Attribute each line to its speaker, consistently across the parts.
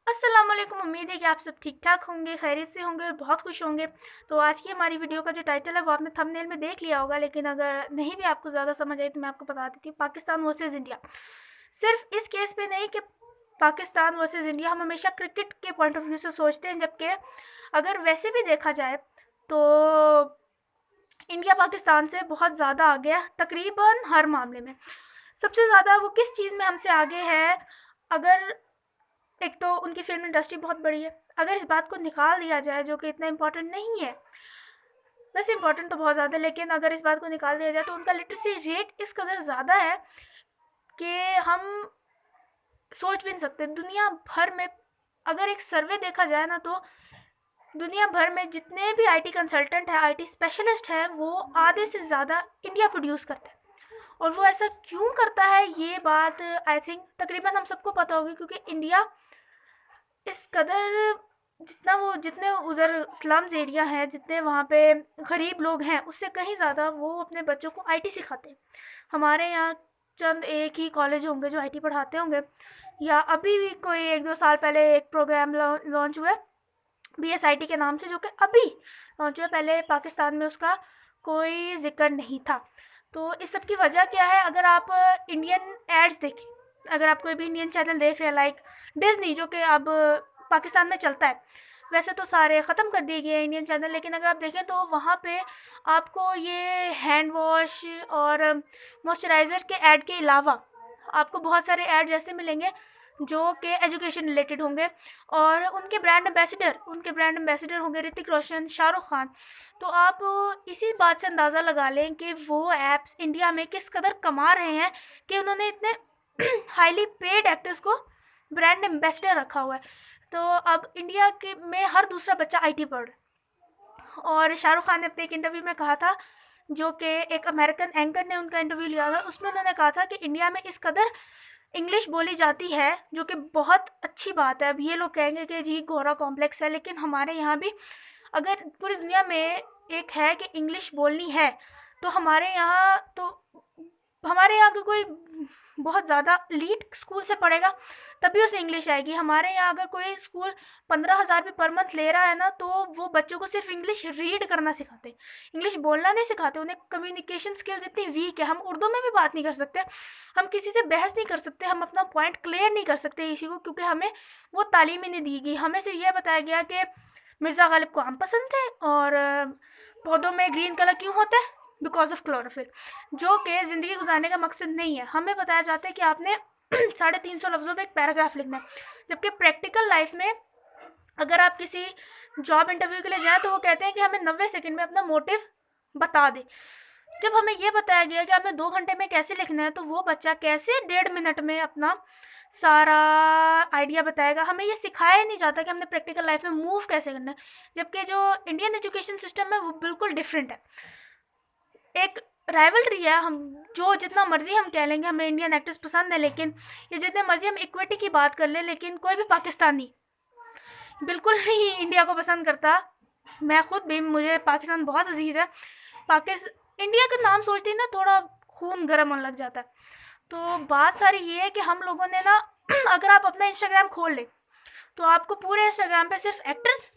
Speaker 1: अस्सलाम वालेकुम। उम्मीद है कि आप सब ठीक-ठाक होंगे, खैरियत से होंगे और बहुत खुश होंगे। तो आज की हमारी वीडियो का जो टाइटल है वो आपने थंबनेल में देख लिया होगा, लेकिन अगर नहीं भी आपको ज़्यादा समझ आई तो मैं आपको बता देती हूँ। Pakistan versus India. सिर्फ इस केस में नहीं कि पाकिस्तान वर्सेस इंडिया, हम हमेशा क्रिकेट के पॉइंट ऑफ व्यू से सोचते हैं, जबकि अगर वैसे भी देखा जाए तो इंडिया पाकिस्तान से बहुत ज़्यादा आगे है तकरीबन हर मामले में। सबसे ज़्यादा वो किस चीज़ में हमसे आगे है? अगर एक तो उनकी फ़िल्म इंडस्ट्री बहुत बड़ी है। अगर इस बात को निकाल दिया जाए, जो कि इतना इम्पोर्टेंट नहीं है, वैसे इम्पोर्टेंट तो बहुत ज़्यादा है, लेकिन अगर इस बात को निकाल दिया जाए तो उनका लिटरेसी रेट इस कदर ज़्यादा है कि हम सोच भी नहीं सकते। दुनिया भर में अगर एक सर्वे देखा जाए ना, तो दुनिया भर में जितने भी आईटी कंसल्टेंट हैं, आईटी स्पेशलिस्ट हैं, वो आधे से ज़्यादा इंडिया प्रोड्यूस करते हैं। और वो ऐसा क्यों करता है, ये बात आई थिंक तकरीबन हम सबको पता होगी, क्योंकि इंडिया इस कदर जितने उधर स्लम्स एरिया हैं, जितने वहाँ पे गरीब लोग हैं, उससे कहीं ज़्यादा वो अपने बच्चों को आईटी सिखाते हैं। हमारे यहाँ चंद एक ही कॉलेज होंगे जो आईटी पढ़ाते होंगे, या अभी भी कोई 1-2 साल पहले एक प्रोग्राम लॉन्च हुआ है बीएसआईटी के नाम से, जो कि अभी लॉन्च हुआ। पहले पाकिस्तान में उसका कोई ज़िक्र नहीं था। तो इस सब की वजह क्या है? अगर आप इंडियन एड्स देखें, अगर आप कोई भी इंडियन चैनल देख रहे हैं लाइक डिज़नी, जो कि अब पाकिस्तान में चलता है, वैसे तो सारे ख़त्म कर दिए गए हैं इंडियन चैनल, लेकिन अगर आप देखें तो वहाँ पे आपको ये हैंड वॉश और मॉइस्चराइज़र के ऐड के अलावा आपको बहुत सारे ऐड ऐसे मिलेंगे जो कि एजुकेशन रिलेटेड होंगे, और उनके ब्रांड एम्बेसडर होंगे ऋतिक रोशन, शाहरुख खान। तो आप इसी बात से अंदाज़ा लगा लें कि वो ऐप्स इंडिया में किस कदर कमा रहे हैं कि उन्होंने इतने हाईली पेड एक्टर्स को ब्रांड एम्बेसडर रखा हुआ है। तो अब इंडिया के में हर दूसरा बच्चा आईटी पढ़ रहा है। और शाहरुख खान ने अपने एक इंटरव्यू में कहा था, जो कि एक अमेरिकन एंकर ने उनका इंटरव्यू लिया था, उसमें उन्होंने कहा था कि इंडिया में इस कदर इंग्लिश बोली जाती है, जो कि बहुत अच्छी बात है। अब ये लोग कहेंगे कि जी गोरा कॉम्प्लेक्स है, लेकिन हमारे यहाँ भी अगर पूरी दुनिया में एक है कि इंग्लिश बोलनी है, तो हमारे यहाँ अगर कोई बहुत ज़्यादा लीड स्कूल से पढ़ेगा तभी उसे इंग्लिश आएगी। हमारे यहाँ अगर कोई स्कूल 15,000 रुपये पर मंथ ले रहा है ना, तो वो बच्चों को सिर्फ इंग्लिश रीड करना सिखाते हैं, इंग्लिश बोलना नहीं सिखाते। उन्हें कम्युनिकेशन स्किल्स इतनी वीक है, हम उर्दू में भी बात नहीं कर सकते, हम किसी से बहस नहीं कर सकते, हम अपना पॉइंट क्लियर नहीं कर सकते इसी को, क्योंकि हमें वो तालीम ही नहीं दी गई। हमें सिर्फ यह बताया गया कि मिर्ज़ा गालिब को आम पसंद थे, और पौधों में ग्रीन कलर क्यों होता है, बिकॉज ऑफ क्लोरोफिल, जो कि ज़िंदगी गुजारने का मकसद नहीं है। हमें बताया जाता है कि आपने 350 लफ्ज़ों में एक पैराग्राफ लिखना है, जबकि प्रैक्टिकल लाइफ में अगर आप किसी जॉब इंटरव्यू के लिए जाएँ तो वो कहते हैं कि हमें 90 सेकंड में अपना मोटिव बता दें। जब हमें ये बताया गया कि हमें 2 घंटे में कैसे लिखना है, तो वो बच्चा कैसे 1.5 मिनट में अपना सारा आइडिया बताएगा? हमें ये सिखाया ही नहीं जाता कि हमने प्रैक्टिकल लाइफ में मूव कैसे करना है, जबकि जो इंडियन एजुकेशन सिस्टम है वो बिल्कुल डिफरेंट है। एक राइवलरी है, हम जो जितना मर्जी हम कह लेंगे हमें इंडियन एक्टर्स पसंद है, लेकिन ये जितने मर्जी हम इक्विटी की बात कर लें, लेकिन कोई भी पाकिस्तानी बिल्कुल नहीं इंडिया को पसंद करता। मैं खुद भी, मुझे पाकिस्तान बहुत अजीज़ है। इंडिया का नाम सोचते ही ना थोड़ा खून गर्म होने लग जाता है। तो बात सारी ये है कि हम लोगों ने ना अगर आप अपना इंस्टाग्राम खोल ले तो आपको पूरे इंस्टाग्राम पे सिर्फ एक्टर्स,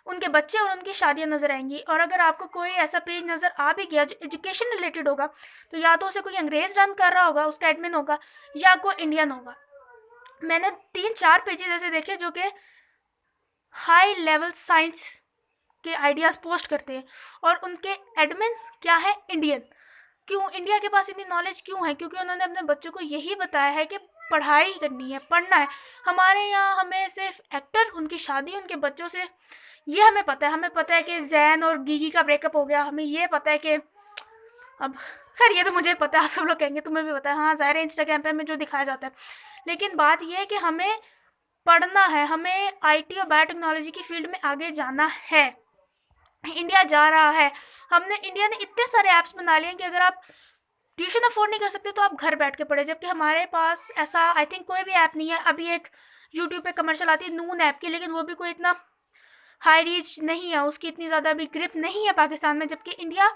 Speaker 1: उनके बच्चे और उनकी शादियां नज़र आएंगी। और अगर आपको कोई ऐसा पेज नज़र आ भी गया जो एजुकेशन रिलेटेड होगा, तो या तो उसे कोई अंग्रेज़ रन कर रहा होगा, उसका एडमिन होगा, या कोई इंडियन होगा। मैंने 3-4 पेजेस ऐसे देखे जो कि हाई लेवल साइंस के आइडियाज़ पोस्ट करते हैं, और उनके एडमिन क्या है, इंडियन। क्यों इंडिया के पास इतनी नॉलेज क्यों है? क्योंकि उन्होंने अपने बच्चों को यही बताया है कि पढ़ाई करनी है, पढ़ना है। हमारे यहाँ हमें सिर्फ एक्टर, उनकी शादी, उनके बच्चों से ये हमें पता है। हमें पता है कि जैन और गीगी का ब्रेकअप हो गया, हमें ये पता है कि अब खैर ये तो मुझे पता है, आप सब लोग कहेंगे तुम्हें भी पता है। हाँ ज़ाहिर है, इंस्टाग्राम पे हमें जो दिखाया जाता है, लेकिन बात ये है कि हमें पढ़ना है, हमें आईटी और बायोटेक्नोलॉजी की फील्ड में आगे जाना है। इंडिया जा रहा है। इंडिया ने इतने सारे ऐप्स बना लिए हैं कि अगर आप ट्यूशन अफोर्ड नहीं कर सकते तो आप घर बैठ के पढ़े, जबकि हमारे पास ऐसा आई थिंक कोई भी ऐप नहीं है। अभी एक यूट्यूब पे कमर्शियल आती है नून ऐप की, लेकिन वो भी कोई इतना हाई रीच नहीं है, उसकी इतनी ज़्यादा भी ग्रिप नहीं है पाकिस्तान में। जबकि इंडिया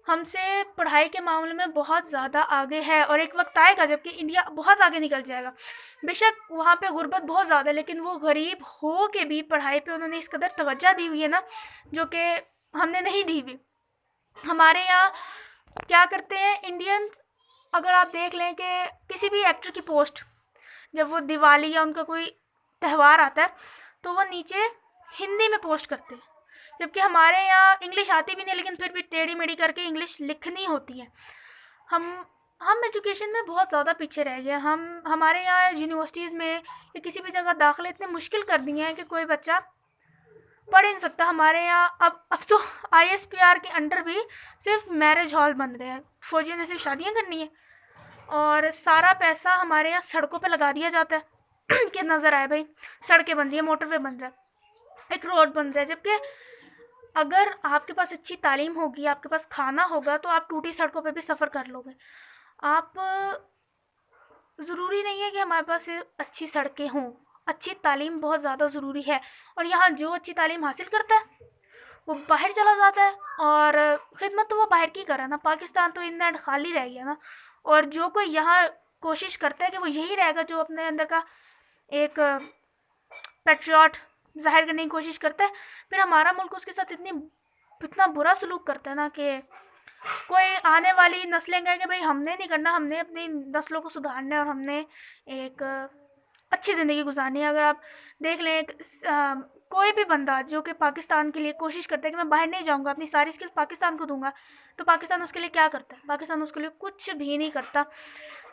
Speaker 1: हमसे पढ़ाई के मामले में बहुत ज़्यादा आगे है, और एक वक्त आएगा जबकि इंडिया बहुत आगे निकल जाएगा। बेशक वहाँ पे गुर्बत बहुत ज़्यादा है, लेकिन वो गरीब हो के भी पढ़ाई पे उन्होंने इस कदर तवज्जो दी हुई है ना, जो कि हमने नहीं दी हुई। हमारे यहाँ क्या करते हैं इंडियन, अगर आप देख लें कि किसी भी एक्टर की पोस्ट, जब वो दिवाली या उनका कोई त्यौहार आता है तो वो नीचे हिंदी में पोस्ट करते हैं, जबकि हमारे यहाँ इंग्लिश आती भी नहीं, लेकिन फिर भी टेढ़ी मेढ़ी करके इंग्लिश लिखनी होती है। हम एजुकेशन में बहुत ज़्यादा पीछे रह गए। हमारे यहाँ यूनिवर्सिटीज़ में या किसी भी जगह दाखिले इतने मुश्किल कर दिए हैं कि कोई बच्चा पढ़ ही नहीं सकता। हमारे यहाँ अब तो ISPR के अंडर भी सिर्फ मैरिज हॉल बन रहे हैं, फौजियों ने सिर्फ शादियाँ करनी है, और सारा पैसा हमारे यहाँ सड़कों पे लगा दिया जाता है कि नज़र आए भाई सड़कें बन रही है, मोटरवे बन रहा है, एक रोड बन रहा है। जबकि अगर आपके पास अच्छी तालीम होगी, आपके पास खाना होगा, तो आप टूटी सड़कों पे भी सफ़र कर लोगे। आप ज़रूरी नहीं है कि हमारे पास अच्छी सड़कें हों, अच्छी तालीम बहुत ज़्यादा ज़रूरी है। और यहाँ जो अच्छी तालीम हासिल करता है वो बाहर चला जाता है, और खिदमत तो वो बाहर की कर रहा है ना। पाकिस्तान तो इन एंड खाली रह गया ना, और जो कोई यहाँ कोशिश करता है कि वो यही रहेगा जो अपने अंदर का एक पैट्रियट ज़ाहिर करने की कोशिश करता है, फिर हमारा मुल्क उसके साथ इतना बुरा सलूक करता है ना कि कोई आने वाली नस्लें कहेंगे भाई हमने नहीं करना, हमने अपनी नस्लों को सुधारना है और हमने एक अच्छी ज़िंदगी गुजारनी है। अगर आप देख लें कोई भी बंदा जो कि पाकिस्तान के लिए कोशिश करता है कि मैं बाहर नहीं जाऊंगा, अपनी सारी स्किल्स पाकिस्तान को दूंगा, तो पाकिस्तान उसके लिए क्या करता है? पाकिस्तान उसके लिए कुछ भी नहीं करता।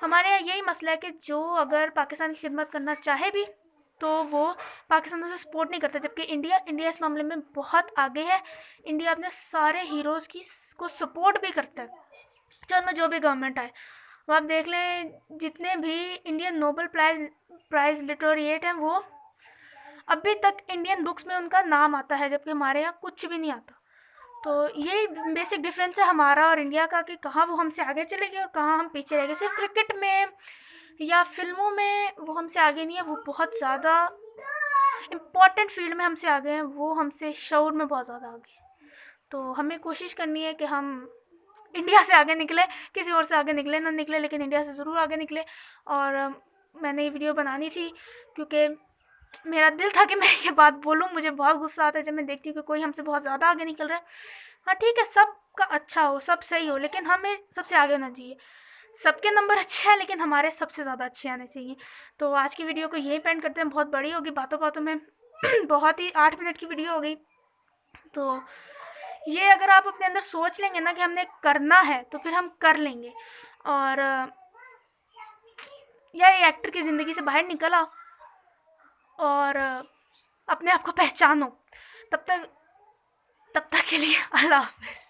Speaker 1: हमारे यहाँ यही मसला है कि जो अगर पाकिस्तान की खिदमत करना चाहे भी तो वो पाकिस्तान उसे सपोर्ट नहीं करता, जबकि इंडिया इस मामले में बहुत आगे है। इंडिया अपने सारे हीरोज़ को सपोर्ट भी करता है, चाहे उनमें जो भी गवर्नमेंट आए। वो आप देख लें जितने भी इंडियन नोबेल प्राइज़ लिटोरिएट हैं, वो अभी तक इंडियन बुक्स में उनका नाम आता है, जबकि हमारे यहाँ कुछ भी नहीं आता। तो यही बेसिक डिफरेंस है हमारा और इंडिया का, कि कहाँ वो हमसे आगे चले गए और कहाँ हम पीछे रह गए। सिर्फ क्रिकेट में या फिल्मों में वो हमसे आगे नहीं है, वो बहुत ज़्यादा इम्पॉर्टेंट फील्ड में हमसे आगे हैं, वो हमसे शऊर में बहुत ज़्यादा आगे हैं। तो हमें कोशिश करनी है कि हम इंडिया से आगे निकले, किसी और से आगे निकले ना निकले, लेकिन इंडिया से ज़रूर आगे निकले। और मैंने ये वीडियो बनानी थी क्योंकि मेरा दिल था कि मैं ये बात बोलूँ। मुझे बहुत गुस्सा आता है जब मैं देखती हूँ कि कोई हमसे बहुत ज़्यादा आगे निकल रहा है। हाँ ठीक है, सबका अच्छा हो, सब सही हो, लेकिन हमें सबसे आगे होना चाहिए। सबके नंबर अच्छे हैं, लेकिन हमारे सबसे ज़्यादा अच्छे आने चाहिए। तो आज की वीडियो को यहीं पेंड करते हैं, बहुत बड़ी होगी बातों बातों में बहुत ही 8 मिनट की वीडियो हो गई। तो ये अगर आप अपने अंदर सोच लेंगे ना कि हमने करना है, तो फिर हम कर लेंगे। और यार ये एक्टर की ज़िंदगी से बाहर निकल आओ और अपने आप को पहचानो। तब तक के लिए अल्लाह हाफ़िज़।